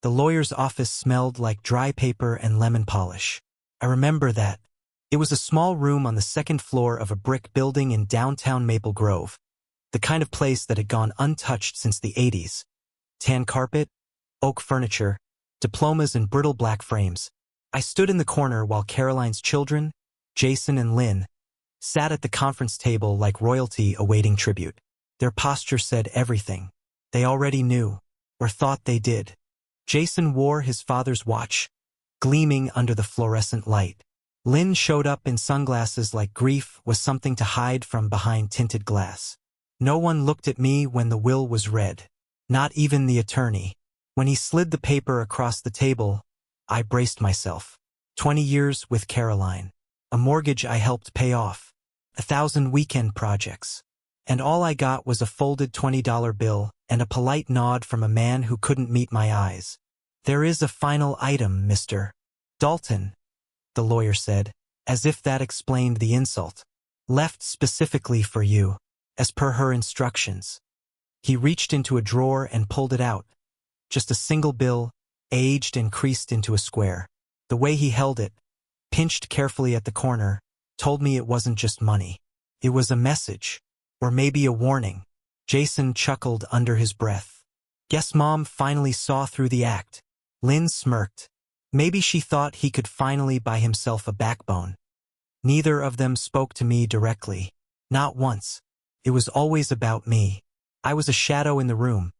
The lawyer's office smelled like dry paper and lemon polish. I remember that. It was a small room on the second floor of a brick building in downtown Maple Grove, the kind of place that had gone untouched since the 80s. Tan carpet, oak furniture, diplomas in brittle black frames. I stood in the corner while Caroline's children, Jason and Lynn, sat at the conference table like royalty awaiting tribute. Their posture said everything. They already knew, or thought they did. Jason wore his father's watch, gleaming under the fluorescent light. Lynn showed up in sunglasses like grief was something to hide from behind tinted glass. No one looked at me when the will was read. Not even the attorney. When he slid the paper across the table, I braced myself. 20 years with Caroline. A mortgage I helped pay off. 1,000 weekend projects. And all I got was a folded $20 bill and a polite nod from a man who couldn't meet my eyes. "There is a final item, Mr. Dalton," the lawyer said, as if that explained the insult. "Left specifically for you, as per her instructions." He reached into a drawer and pulled it out. Just a single bill, aged and creased into a square. The way he held it, pinched carefully at the corner, told me it wasn't just money. It was a message. Or maybe a warning. Jason chuckled under his breath. "Guess Mom finally saw through the act." Lynn smirked. Maybe she thought he could finally buy himself a backbone. Neither of them spoke to me directly. Not once. It was always about me. I was a shadow in the room.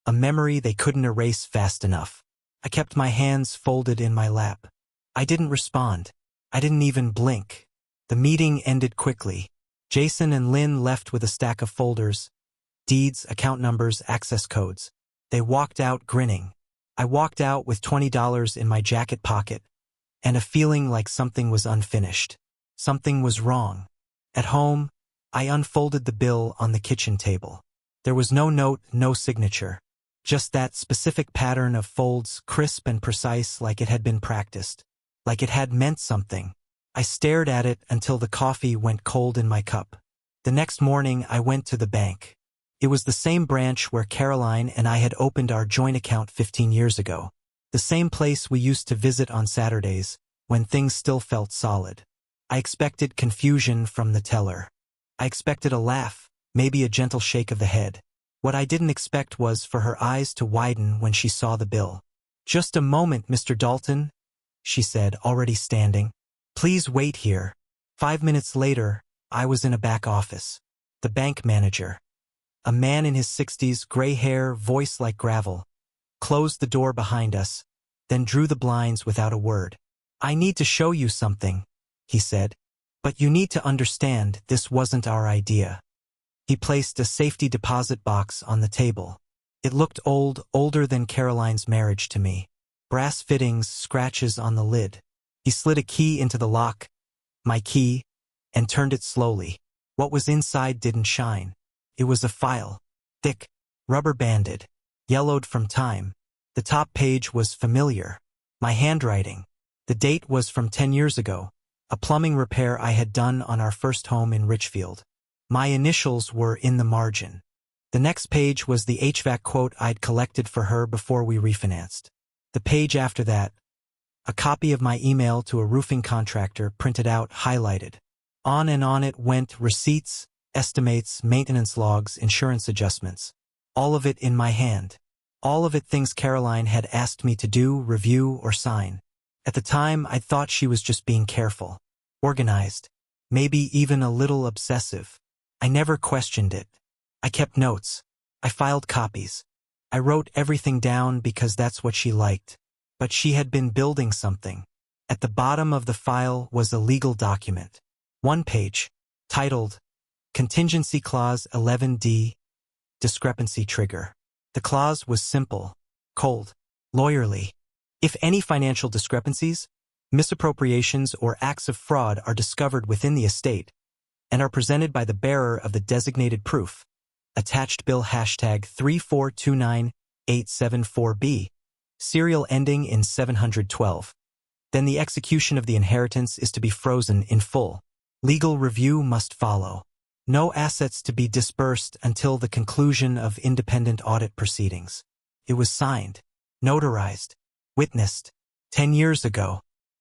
A memory they couldn't erase fast enough. I kept my hands folded in my lap. I didn't respond. I didn't even blink. The meeting ended quickly. Jason and Lynn left with a stack of folders, deeds, account numbers, access codes. They walked out grinning. I walked out with $20 in my jacket pocket, and a feeling like something was unfinished. Something was wrong. At home, I unfolded the bill on the kitchen table. There was no note, no signature. Just that specific pattern of folds, crisp and precise like it had been practiced. Like it had meant something. I stared at it until the coffee went cold in my cup. The next morning, I went to the bank. It was the same branch where Caroline and I had opened our joint account 15 years ago. The same place we used to visit on Saturdays, when things still felt solid. I expected confusion from the teller. I expected a laugh, maybe a gentle shake of the head. What I didn't expect was for her eyes to widen when she saw the bill. "Just a moment, Mr. Dalton," she said, already standing. "Please wait here." 5 minutes later, I was in a back office. The bank manager, a man in his 60s, gray hair, voice like gravel, closed the door behind us, then drew the blinds without a word. "I need to show you something," he said. "But you need to understand this wasn't our idea." He placed a safety deposit box on the table. It looked old, older than Caroline's marriage to me. Brass fittings, scratches on the lid. He slid a key into the lock, my key, and turned it slowly. What was inside didn't shine. It was a file, thick, rubber-banded, yellowed from time. The top page was familiar. My handwriting. The date was from 10 years ago, a plumbing repair I had done on our first home in Richfield. My initials were in the margin. The next page was the HVAC quote I'd collected for her before we refinanced. The page after that, a copy of my email to a roofing contractor printed out, highlighted. On and on it went, receipts, estimates, maintenance logs, insurance adjustments. All of it in my hand. All of it things Caroline had asked me to do, review, or sign. At the time, I thought she was just being careful, organized, maybe even a little obsessive. I never questioned it. I kept notes. I filed copies. I wrote everything down because that's what she liked. But she had been building something. At the bottom of the file was a legal document. One page, titled, Contingency Clause 11D, Discrepancy Trigger. The clause was simple, cold, lawyerly. If any financial discrepancies, misappropriations, or acts of fraud are discovered within the estate and are presented by the bearer of the designated proof, attached bill hashtag 3429874B, serial ending in 712, then the execution of the inheritance is to be frozen in full. Legal review must follow. No assets to be disbursed until the conclusion of independent audit proceedings. It was signed. Notarized. Witnessed. 10 years ago.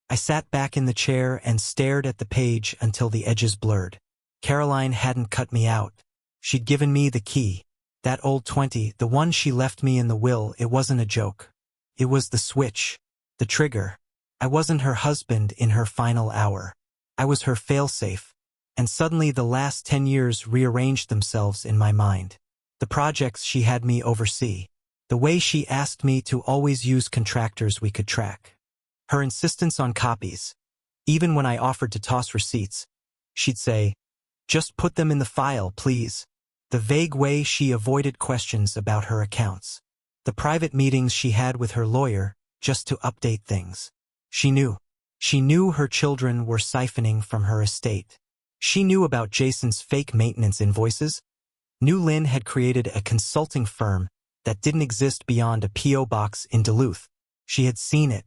I sat back in the chair and stared at the page until the edges blurred. Caroline hadn't cut me out. She'd given me the key. That old 20, the one she left me in the will. It wasn't a joke. It was the switch. The trigger. I wasn't her husband in her final hour. I was her failsafe. And suddenly the last 10 years rearranged themselves in my mind. The projects she had me oversee. The way she asked me to always use contractors we could track. Her insistence on copies. Even when I offered to toss receipts, she'd say, "Just put them in the file, please." The vague way she avoided questions about her accounts. The private meetings she had with her lawyer, just to update things. She knew. She knew her children were siphoning from her estate. She knew about Jason's fake maintenance invoices. Knew Lynn had created a consulting firm that didn't exist beyond a P.O. box in Duluth. She had seen it,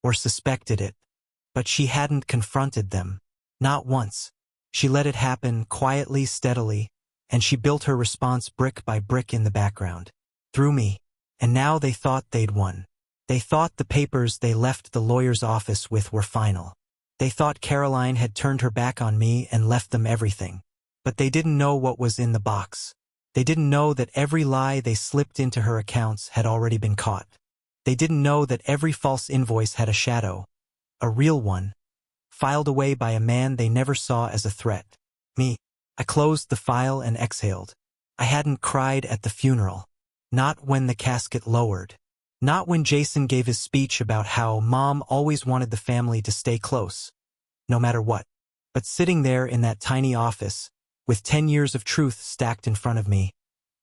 or suspected it, but she hadn't confronted them. Not once. She let it happen quietly, steadily, and she built her response brick by brick in the background. Through me. And now they thought they'd won. They thought the papers they left the lawyer's office with were final. They thought Caroline had turned her back on me and left them everything. But they didn't know what was in the box. They didn't know that every lie they slipped into her accounts had already been caught. They didn't know that every false invoice had a shadow, a real one, filed away by a man they never saw as a threat. Me. I closed the file and exhaled. I hadn't cried at the funeral. Not when the casket lowered. Not when Jason gave his speech about how Mom always wanted the family to stay close, no matter what. But sitting there in that tiny office, with 10 years of truth stacked in front of me,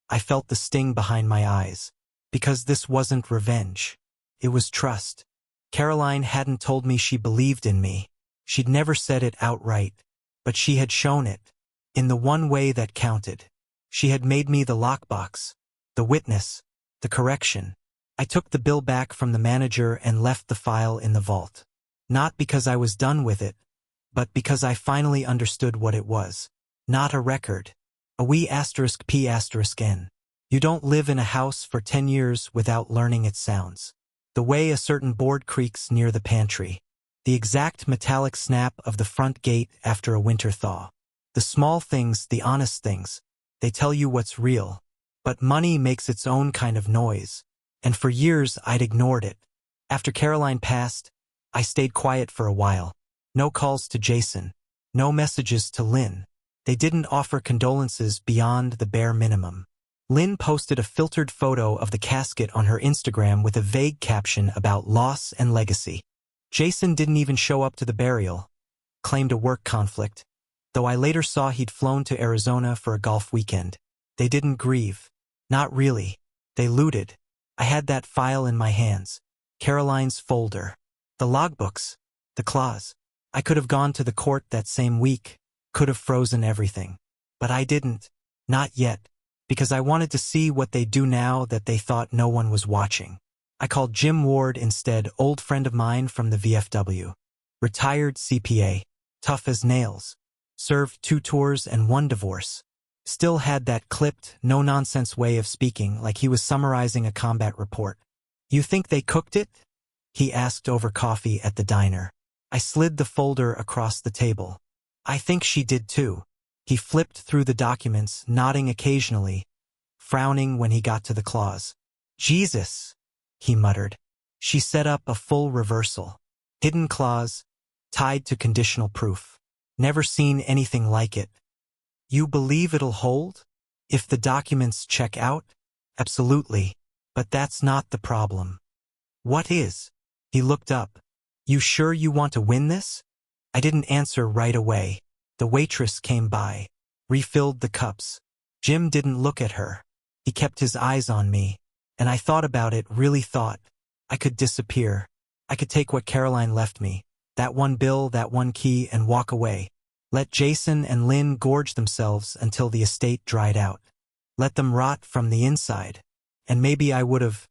I felt the sting behind my eyes. Because this wasn't revenge. It was trust. Caroline hadn't told me she believed in me. She'd never said it outright, but she had shown it. In the one way that counted. She had made me the lockbox, the witness, the correction. I took the bill back from the manager and left the file in the vault. Not because I was done with it, but because I finally understood what it was. Not a record. A wee asterisk p asterisk n. You don't live in a house for 10 years without learning its sounds. The way a certain board creaks near the pantry. The exact metallic snap of the front gate after a winter thaw. The small things, the honest things. They tell you what's real. But money makes its own kind of noise. And for years I'd ignored it. After Caroline passed, I stayed quiet for a while. No calls to Jason. No messages to Lynn. They didn't offer condolences beyond the bare minimum. Lynn posted a filtered photo of the casket on her Instagram with a vague caption about loss and legacy. Jason didn't even show up to the burial. Claimed a work conflict. Though I later saw he'd flown to Arizona for a golf weekend. They didn't grieve. Not really. They looted. I had that file in my hands. Caroline's folder. The logbooks. The clause. I could have gone to the court that same week. Could have frozen everything. But I didn't. Not yet. Because I wanted to see what they'd do now that they thought no one was watching. I called Jim Ward instead, old friend of mine from the VFW. Retired CPA. Tough as nails. Served 2 tours and 1 divorce. Still had that clipped, no-nonsense way of speaking like he was summarizing a combat report. "You think they cooked it?" he asked over coffee at the diner. I slid the folder across the table. "I think she did too." He flipped through the documents, nodding occasionally, frowning when he got to the clause. "Jesus," he muttered. "She set up a full reversal. Hidden clause, tied to conditional proof. Never seen anything like it." "You believe it'll hold? If the documents check out?" "Absolutely. But that's not the problem." "What is?" He looked up. "You sure you want to win this?" I didn't answer right away. The waitress came by, refilled the cups. Jim didn't look at her. He kept his eyes on me, and I thought about it, really thought. I could disappear. I could take what Caroline left me, that one bill, that one key, and walk away. Let Jason and Lynn gorge themselves until the estate dried out. Let them rot from the inside. And maybe I would have,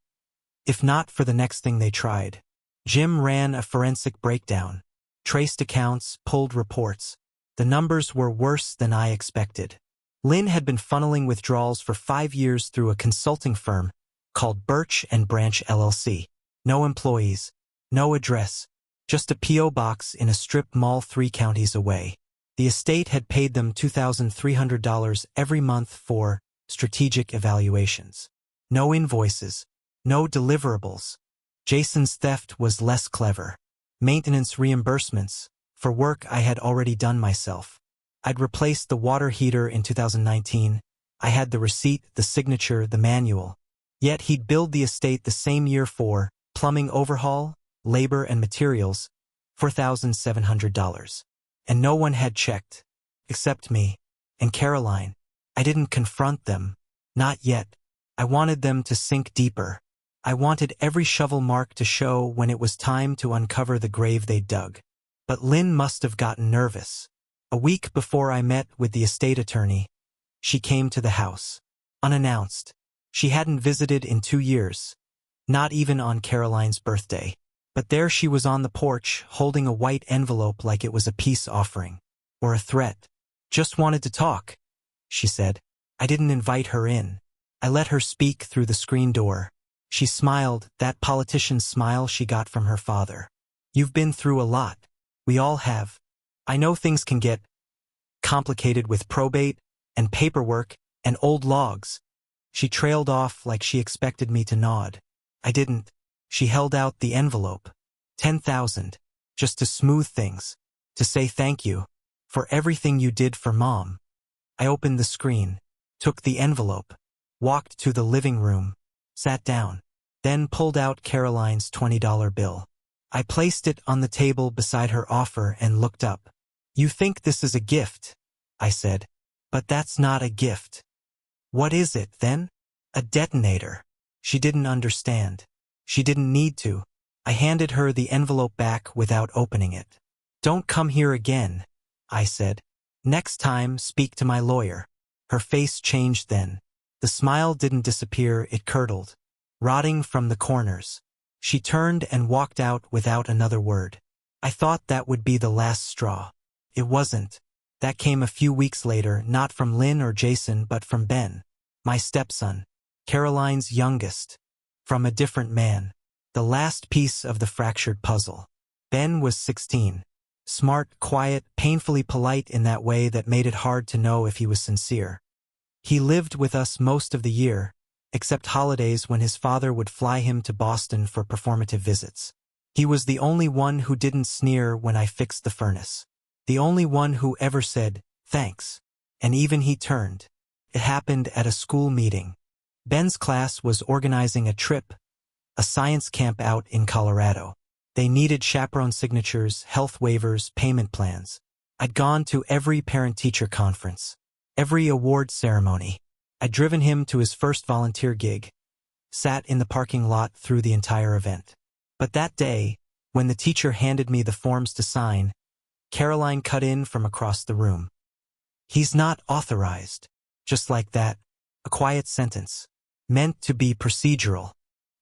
if not for the next thing they tried. Jim ran a forensic breakdown. Traced accounts, pulled reports. The numbers were worse than I expected. Lynn had been funneling withdrawals for 5 years through a consulting firm called Birch and Branch LLC. No employees, no address, just a P.O. box in a strip mall 3 counties away. The estate had paid them $2,300 every month for strategic evaluations. No invoices, no deliverables. Jason's theft was less clever. Maintenance reimbursements for work I had already done myself. I'd replaced the water heater in 2019. I had the receipt, the signature, the manual. Yet he'd billed the estate the same year for plumbing overhaul, labor and materials, $4,700. And no one had checked, except me and Caroline. I didn't confront them, not yet. I wanted them to sink deeper. I wanted every shovel mark to show when it was time to uncover the grave they'd dug. But Lynn must have gotten nervous. A week before I met with the estate attorney, she came to the house, unannounced. She hadn't visited in 2 years, not even on Caroline's birthday. But there she was on the porch, holding a white envelope like it was a peace offering, or a threat. "Just wanted to talk," she said. I didn't invite her in. I let her speak through the screen door. She smiled, that politician's smile she got from her father. "You've been through a lot. We all have. I know things can get complicated with probate and paperwork and old logs." She trailed off like she expected me to nod. I didn't. She held out the envelope. 10,000. Just to smooth things. To say thank you. For everything you did for Mom. I opened the screen. Took the envelope. Walked to the living room. Sat down. Then pulled out Caroline's $20 bill. I placed it on the table beside her offer and looked up. "You think this is a gift," I said. "But that's not a gift." "What is it, then?" "A detonator." She didn't understand. She didn't need to. I handed her the envelope back without opening it. "Don't come here again," I said. "Next time, speak to my lawyer." Her face changed then. The smile didn't disappear, it curdled, rotting from the corners. She turned and walked out without another word. I thought that would be the last straw. It wasn't. That came a few weeks later, not from Lynn or Jason, but from Ben, my stepson, Caroline's youngest. From a different man. The last piece of the fractured puzzle. Ben was 16. Smart, quiet, painfully polite in that way that made it hard to know if he was sincere. He lived with us most of the year, except holidays when his father would fly him to Boston for performative visits. He was the only one who didn't sneer when I fixed the furnace. The only one who ever said, "Thanks." And even he turned. It happened at a school meeting. Ben's class was organizing a trip, a science camp out in Colorado. They needed chaperone signatures, health waivers, payment plans. I'd gone to every parent-teacher conference, every award ceremony. I'd driven him to his first volunteer gig, sat in the parking lot through the entire event. But that day, when the teacher handed me the forms to sign, Caroline cut in from across the room. "He's not authorized." Just like that, a quiet sentence. Meant to be procedural,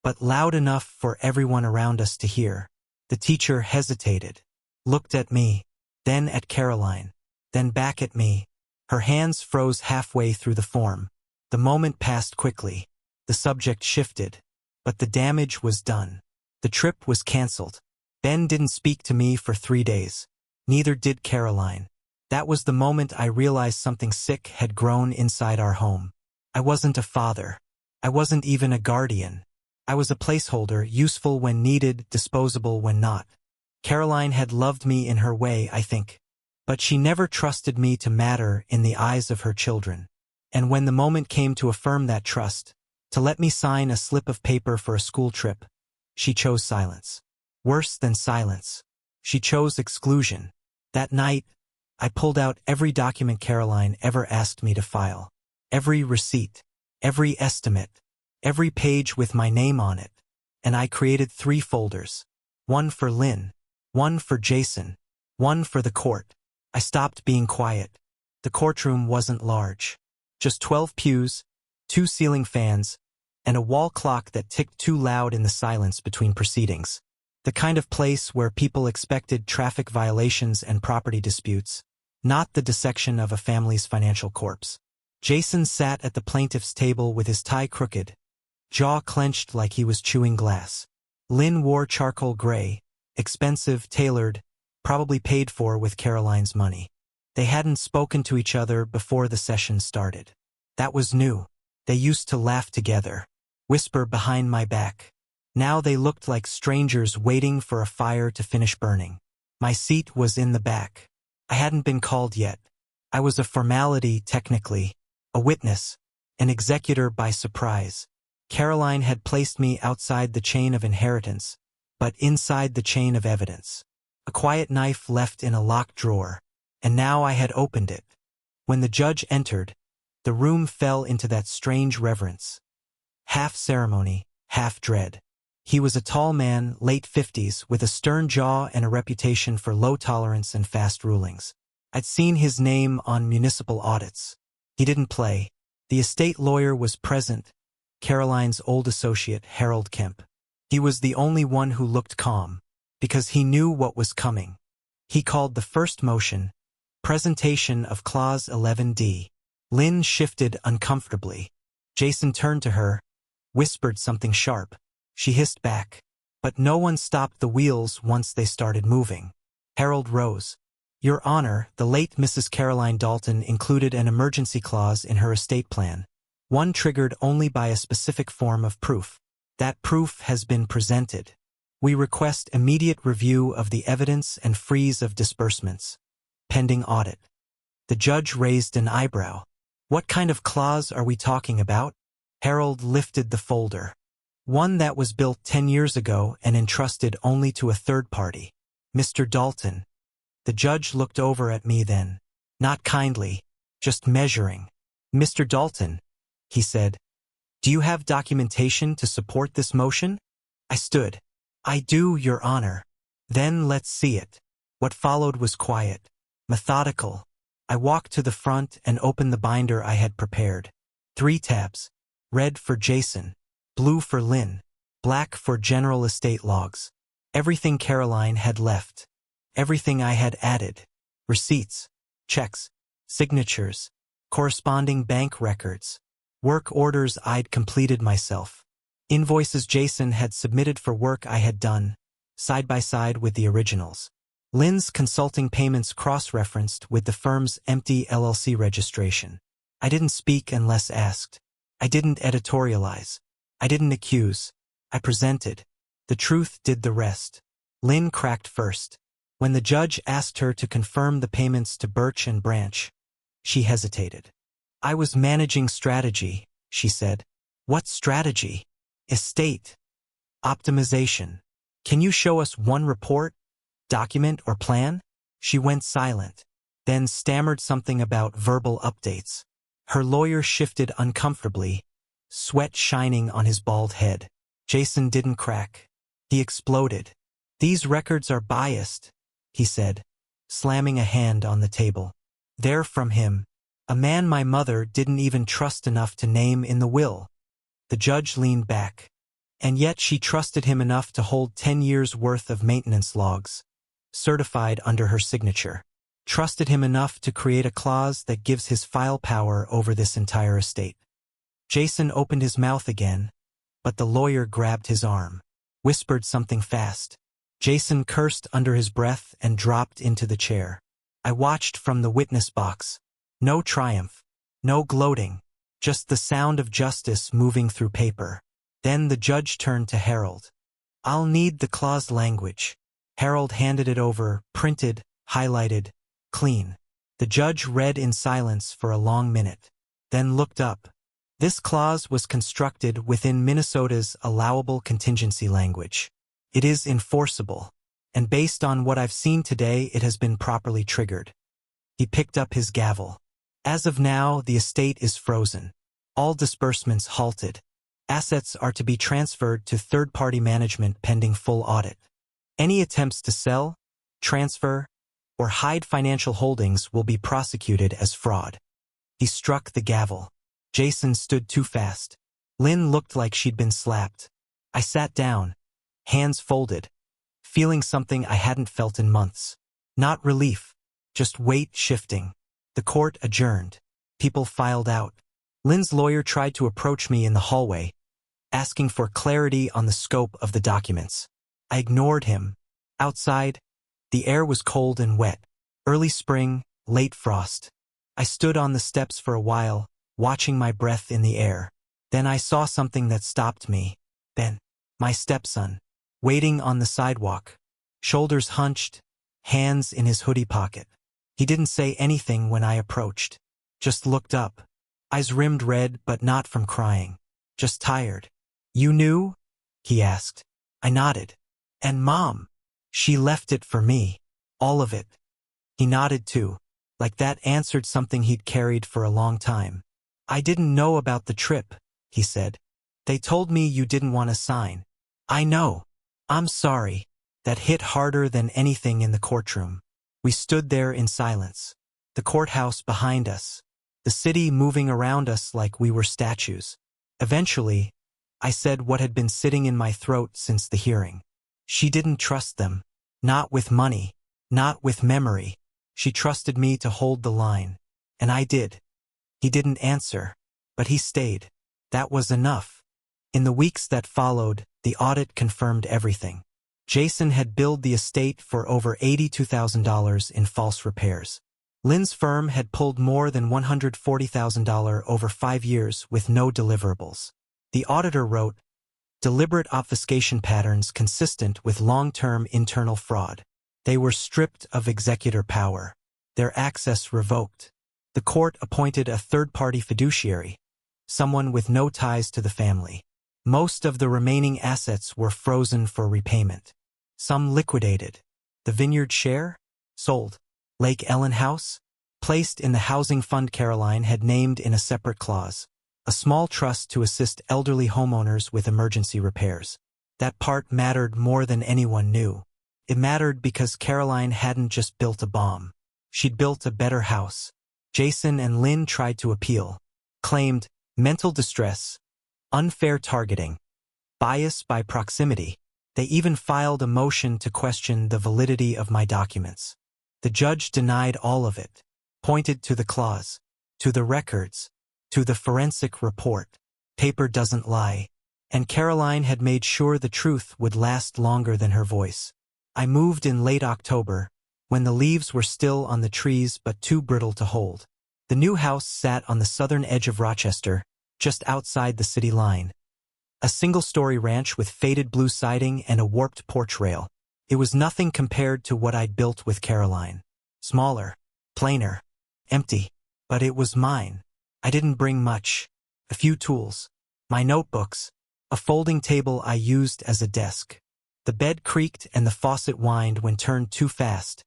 but loud enough for everyone around us to hear. The teacher hesitated, looked at me, then at Caroline, then back at me. Her hands froze halfway through the form. The moment passed quickly. The subject shifted, but the damage was done. The trip was canceled. Ben didn't speak to me for 3 days. Neither did Caroline. That was the moment I realized something sick had grown inside our home. I wasn't a father. I wasn't even a guardian. I was a placeholder, useful when needed, disposable when not. Caroline had loved me in her way, I think. But she never trusted me to matter in the eyes of her children. And when the moment came to affirm that trust, to let me sign a slip of paper for a school trip, she chose silence. Worse than silence. She chose exclusion. That night, I pulled out every document Caroline ever asked me to file. Every receipt. Every estimate, every page with my name on it, and I created 3 folders. One for Lynn, one for Jason, one for the court. I stopped being quiet. The courtroom wasn't large. Just 12 pews, 2 ceiling fans, and a wall clock that ticked too loud in the silence between proceedings. The kind of place where people expected traffic violations and property disputes, not the dissection of a family's financial corpse. Jason sat at the plaintiff's table with his tie crooked, jaw clenched like he was chewing glass. Lynn wore charcoal gray, expensive, tailored, probably paid for with Caroline's money. They hadn't spoken to each other before the session started. That was new. They used to laugh together, whisper behind my back. Now they looked like strangers waiting for a fire to finish burning. My seat was in the back. I hadn't been called yet. I was a formality, technically, a witness, an executor by surprise. Caroline had placed me outside the chain of inheritance, but inside the chain of evidence. A quiet knife left in a locked drawer, and now I had opened it. When the judge entered, the room fell into that strange reverence. Half ceremony, half dread. He was a tall man, late 50s, with a stern jaw and a reputation for low tolerance and fast rulings. I'd seen his name on municipal audits. He didn't play. The estate lawyer was present, Caroline's old associate, Harold Kemp. He was the only one who looked calm, because he knew what was coming. He called the first motion, Presentation of Clause 11D. Lynn shifted uncomfortably. Jason turned to her, whispered something sharp. She hissed back. But no one stopped the wheels once they started moving. Harold rose. Your Honor, the late Mrs. Caroline Dalton included an emergency clause in her estate plan, one triggered only by a specific form of proof. That proof has been presented. We request immediate review of the evidence and freeze of disbursements, pending audit. The judge raised an eyebrow. What kind of clause are we talking about? Harold lifted the folder. One that was built 10 years ago and entrusted only to a third party. Mr. Dalton. The judge looked over at me then. Not kindly, just measuring. Mr. Dalton, he said, do you have documentation to support this motion? I stood. I do, Your Honor. Then let's see it. What followed was quiet, methodical. I walked to the front and opened the binder I had prepared. 3 tabs. Red for Jason, blue for Lynn, black for general estate logs. Everything Caroline had left. Everything I had added. Receipts, checks, signatures, corresponding bank records, work orders I'd completed myself, invoices Jason had submitted for work I had done, side by side with the originals. Lynn's consulting payments cross-referenced with the firm's empty LLC registration. I didn't speak unless asked. I didn't editorialize. I didn't accuse. I presented. The truth did the rest. Lynn cracked first. When the judge asked her to confirm the payments to Birch and Branch, she hesitated. I was managing strategy, she said. What strategy? Estate. Optimization. Can you show us one report, document, or plan? She went silent, then stammered something about verbal updates. Her lawyer shifted uncomfortably, sweat shining on his bald head. Jason didn't crack. He exploded. These records are biased, he said, slamming a hand on the table. They're from him, a man my mother didn't even trust enough to name in the will. The judge leaned back. And yet she trusted him enough to hold 10 years' worth of maintenance logs, certified under her signature. Trusted him enough to create a clause that gives his file power over this entire estate. Jason opened his mouth again, but the lawyer grabbed his arm, whispered something fast. Jason cursed under his breath and dropped into the chair. I watched from the witness box. No triumph, no gloating, just the sound of justice moving through paper. Then the judge turned to Harold. I'll need the clause language. Harold handed it over, printed, highlighted, clean. The judge read in silence for a long minute, then looked up. This clause was constructed within Minnesota's allowable contingency language. It is enforceable, and based on what I've seen today, it has been properly triggered. He picked up his gavel. As of now, the estate is frozen. All disbursements halted. Assets are to be transferred to third-party management pending full audit. Any attempts to sell, transfer, or hide financial holdings will be prosecuted as fraud. He struck the gavel. Jason stood too fast. Lynn looked like she'd been slapped. I sat down, hands folded, feeling something I hadn't felt in months. Not relief, just weight shifting. The court adjourned. People filed out. Lynn's lawyer tried to approach me in the hallway, asking for clarity on the scope of the documents. I ignored him. Outside, the air was cold and wet. Early spring, late frost. I stood on the steps for a while, watching my breath in the air. Then I saw something that stopped me. Then, my stepson, waiting on the sidewalk, shoulders hunched, hands in his hoodie pocket. He didn't say anything when I approached. Just looked up. Eyes rimmed red, but not from crying. Just tired. "You knew?" he asked. I nodded. "And Mom? She left it for me. All of it." He nodded too, like that answered something he'd carried for a long time. "I didn't know about the trip," he said. "They told me you didn't want to sign." "I know. I'm sorry." That hit harder than anything in the courtroom. We stood there in silence. The courthouse behind us. The city moving around us like we were statues. Eventually, I said what had been sitting in my throat since the hearing. She didn't trust them. Not with money. Not with memory. She trusted me to hold the line. And I did. He didn't answer. But he stayed. That was enough. In the weeks that followed, the audit confirmed everything. Jason had billed the estate for over $82,000 in false repairs. Lynn's firm had pulled more than $140,000 over 5 years with no deliverables. The auditor wrote, "Deliberate obfuscation patterns consistent with long-term internal fraud." They were stripped of executor power. Their access revoked. The court appointed a third-party fiduciary, someone with no ties to the family. Most of the remaining assets were frozen for repayment. Some liquidated. The vineyard share? Sold. Lake Ellen House? Placed in the housing fund Caroline had named in a separate clause. A small trust to assist elderly homeowners with emergency repairs. That part mattered more than anyone knew. It mattered because Caroline hadn't just built a bomb. She'd built a better house. Jason and Lynn tried to appeal. Claimed mental distress, unfair targeting, bias by proximity. They even filed a motion to question the validity of my documents. The judge denied all of it, pointed to the clause, to the records, to the forensic report. Paper doesn't lie. And Caroline had made sure the truth would last longer than her voice. I moved in late October, when the leaves were still on the trees but too brittle to hold. The new house sat on the southern edge of Rochester, just outside the city line. A single-story ranch with faded blue siding and a warped porch rail. It was nothing compared to what I'd built with Caroline. Smaller, plainer, empty. But it was mine. I didn't bring much. A few tools. My notebooks. A folding table I used as a desk. The bed creaked and the faucet whined when turned too fast.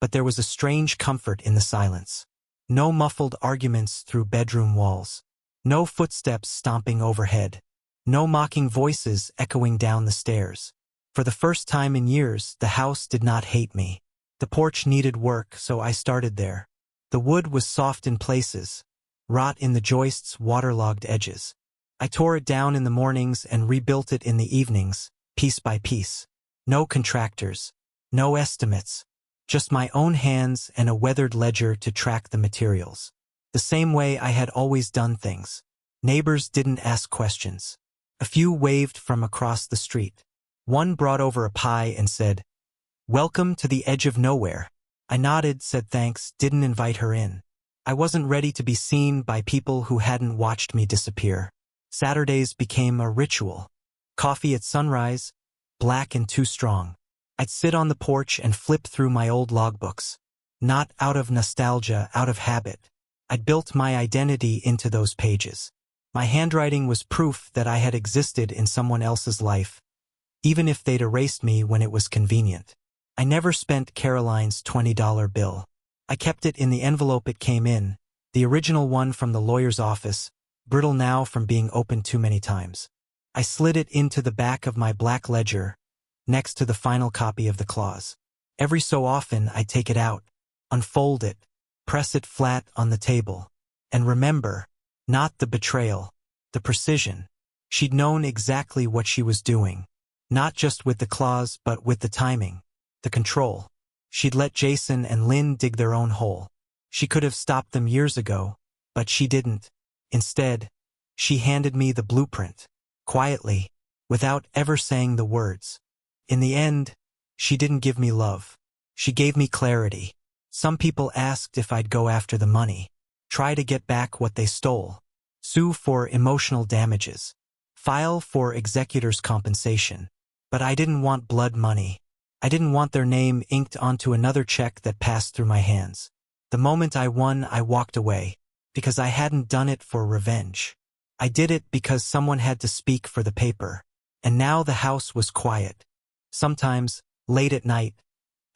But there was a strange comfort in the silence. No muffled arguments through bedroom walls. No footsteps stomping overhead. No mocking voices echoing down the stairs. For the first time in years, the house did not hate me. The porch needed work, so I started there. The wood was soft in places, rot in the joist's waterlogged edges. I tore it down in the mornings and rebuilt it in the evenings, piece by piece. No contractors, no estimates, just my own hands and a weathered ledger to track the materials. The same way I had always done things. Neighbors didn't ask questions. A few waved from across the street. One brought over a pie and said, "Welcome to the edge of nowhere." I nodded, said thanks, didn't invite her in. I wasn't ready to be seen by people who hadn't watched me disappear. Saturdays became a ritual. Coffee at sunrise, black and too strong. I'd sit on the porch and flip through my old logbooks. Not out of nostalgia, out of habit. I'd built my identity into those pages. My handwriting was proof that I had existed in someone else's life, even if they'd erased me when it was convenient. I never spent Caroline's $20 bill. I kept it in the envelope it came in, the original one from the lawyer's office, brittle now from being opened too many times. I slid it into the back of my black ledger, next to the final copy of the clause. Every so often I'd take it out, unfold it, press it flat on the table, and remember, not the betrayal, the precision. She'd known exactly what she was doing, not just with the clause but with the timing, the control. She'd let Jason and Lynn dig their own hole. She could have stopped them years ago, but she didn't. Instead, she handed me the blueprint, quietly, without ever saying the words. In the end, she didn't give me love. She gave me clarity. Some people asked if I'd go after the money, try to get back what they stole, sue for emotional damages, file for executor's compensation. But I didn't want blood money. I didn't want their name inked onto another check that passed through my hands. The moment I won, I walked away, because I hadn't done it for revenge. I did it because someone had to speak for the paper. And now the house was quiet. Sometimes, late at night,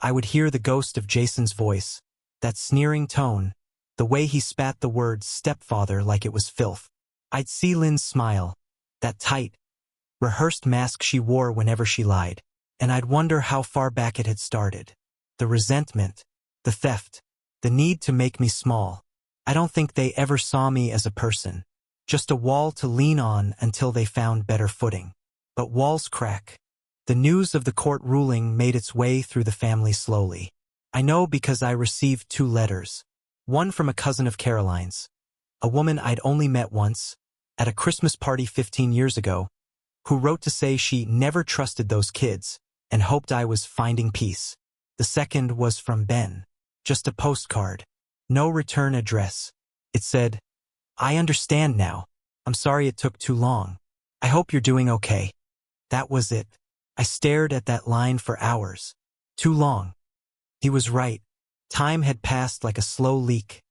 I would hear the ghost of Jason's voice, that sneering tone, the way he spat the word stepfather like it was filth. I'd see Lynn's smile, that tight, rehearsed mask she wore whenever she lied, and I'd wonder how far back it had started. The resentment, the theft, the need to make me small. I don't think they ever saw me as a person, just a wall to lean on until they found better footing. But walls crack. The news of the court ruling made its way through the family slowly. I know because I received 2 letters. One from a cousin of Caroline's, a woman I'd only met once, at a Christmas party 15 years ago, who wrote to say she never trusted those kids and hoped I was finding peace. The second was from Ben. Just a postcard. No return address. It said, "I understand now. I'm sorry it took too long. I hope you're doing okay." That was it. I stared at that line for hours. Too long. He was right. Time had passed like a slow leak.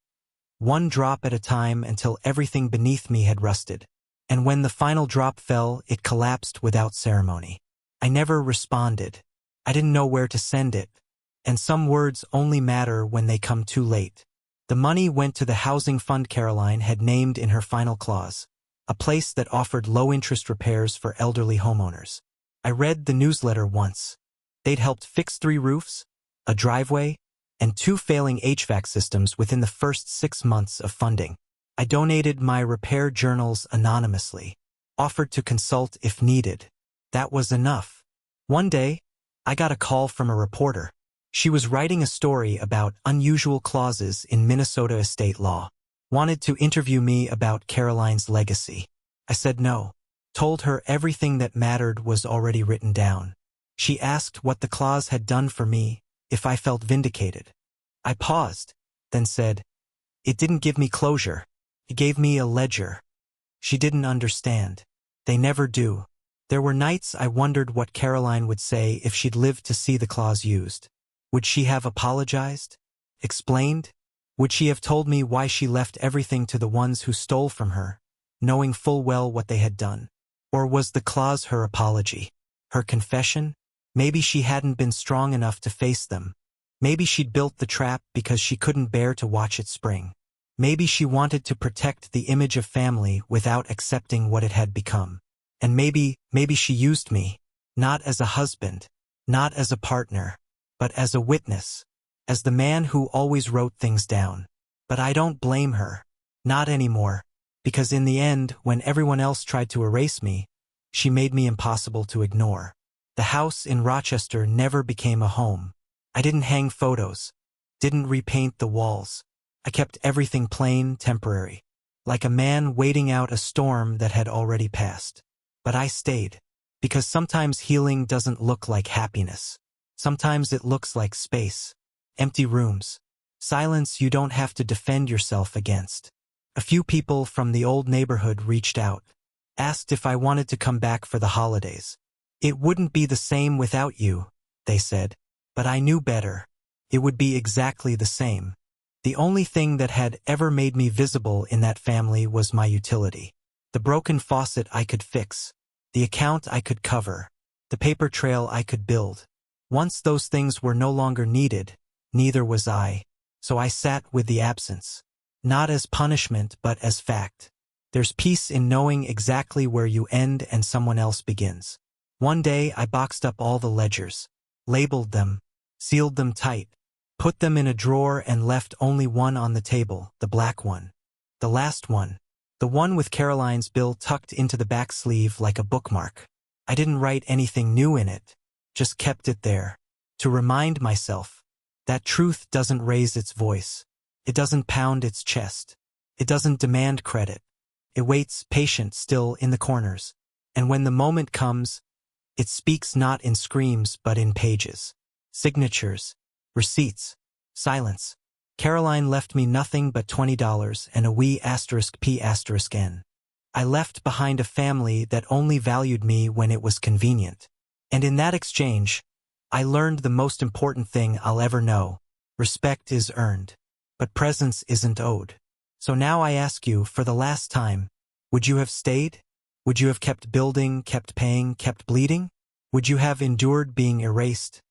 One drop at a time until everything beneath me had rusted. And when the final drop fell, it collapsed without ceremony. I never responded. I didn't know where to send it. And some words only matter when they come too late. The money went to the housing fund Caroline had named in her final clause, a place that offered low-interest repairs for elderly homeowners. I read the newsletter once. They'd helped fix 3 roofs, a driveway, and 2 failing HVAC systems within the first 6 months of funding. I donated my repair journals anonymously, offered to consult if needed. That was enough. One day, I got a call from a reporter. She was writing a story about unusual clauses in Minnesota estate law. Wanted to interview me about Caroline's legacy. I said no. Told her everything that mattered was already written down. She asked what the clause had done for me, if I felt vindicated. I paused, then said, "It didn't give me closure. It gave me a ledger." She didn't understand. They never do. There were nights I wondered what Caroline would say if she'd lived to see the clause used. Would she have apologized? Explained? Would she have told me why she left everything to the ones who stole from her, knowing full well what they had done? Or was the clause her apology? Her confession? Maybe she hadn't been strong enough to face them. Maybe she'd built the trap because she couldn't bear to watch it spring. Maybe she wanted to protect the image of family without accepting what it had become. And maybe she used me, not as a husband, not as a partner, but as a witness, as the man who always wrote things down. But I don't blame her. Not anymore. Because in the end, when everyone else tried to erase me, she made me impossible to ignore. The house in Rochester never became a home. I didn't hang photos, didn't repaint the walls. I kept everything plain, temporary, like a man waiting out a storm that had already passed. But I stayed, because sometimes healing doesn't look like happiness. Sometimes it looks like space, empty rooms, silence you don't have to defend yourself against. A few people from the old neighborhood reached out, asked if I wanted to come back for the holidays. "It wouldn't be the same without you," they said. But I knew better. It would be exactly the same. The only thing that had ever made me visible in that family was my utility. The broken faucet I could fix, the account I could cover, the paper trail I could build. Once those things were no longer needed, neither was I. So I sat with the absence. Not as punishment, but as fact. There's peace in knowing exactly where you end and someone else begins. One day I boxed up all the ledgers, labeled them, sealed them tight, put them in a drawer and left only one on the table, the black one. The last one. The one with Caroline's bill tucked into the back sleeve like a bookmark. I didn't write anything new in it, just kept it there. To remind myself that truth doesn't raise its voice. It doesn't pound its chest. It doesn't demand credit. It waits patient still in the corners. And when the moment comes, It speaks not in screams but in pages. Signatures, receipts, silence. Caroline left me nothing but $20 and a wee *p*n. I left behind a family that only valued me when it was convenient. And in that exchange, I learned the most important thing I'll ever know. Respect is earned, but presence isn't owed. So now I ask you, for the last time, would you have stayed? Would you have kept building, kept paying, kept bleeding? Would you have endured being erased,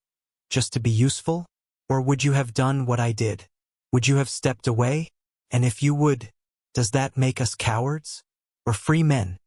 just to be useful? Or would you have done what I did? Would you have stepped away? And if you would, does that make us cowards? Or free men?